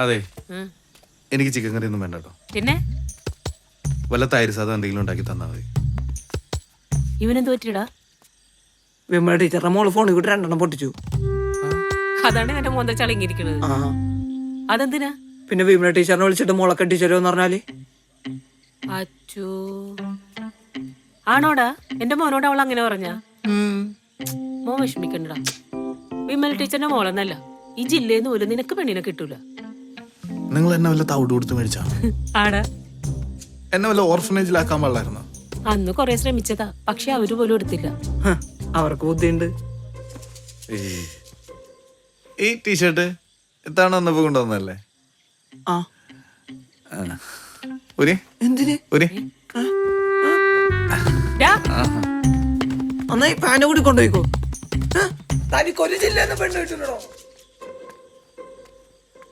അതെ, എനിക്ക് ചിക്കൻ കറി ഒന്നും വേണ്ട കേട്ടോ. പിന്നെ വല്ല തൈര് സാധനം എന്തെങ്കിലും ഉണ്ടാക്കി തന്നാൽ മതി. ഇവനെന്ത് പറ്റിയടാ? വിമല ടീച്ചറുടെ മോള് ഫോണിൽ കൂട്ടി 2 പൊട്ടിച്ചു. അതാണ് എന്റെ മോന്ത ചളിങ്ങിരിക്കണത്. അതെന്തിനാ? പിന്നെ വിമല ടീച്ചറിനെ വിളിച്ചിട്ട് മോളെ കെട്ടിച്ചല്ലോ പറഞ്ഞാല് അച്ചോ, ആണോടാ? എന്റെ മോനോട് അവൾ അങ്ങനെ പറഞ്ഞ? മോൻ വിഷമിക്കണ്ടടാ. വിമല ടീച്ചറിന്റെ മോളെന്നല്ല, ഈ ജില്ലയിൽ പോലും നിനക്ക് പെണ്ണിനെ കിട്ടൂല. നിങ്ങൾ എന്നെ വല്ല തവിട് കൊടുത്ത് മേടിച്ചാ? ആടാ, എന്നെ വല്ല ഓർഫനേജിലാക്കാൻ പാടില്ലായിരുന്നു. അന്ന് കൊറേ ശ്രമിച്ചതാ, പക്ഷെ അവര് പോലും എടുത്തില്ല. അവർക്ക് ബുദ്ധിയുണ്ട്. ഈ ടീഷർട്ട് എത്താണ് വന്നപ്പോ കൊണ്ടുവന്നല്ലേ? എന്തിന് ഡാ, എന്നാ ഈ പാന കൂടി കൊണ്ടുപോയിക്കോ. തനിക്കൊരു ജില്ല പെണ്ണ് കിട്ടുന്നുണ്ടോ?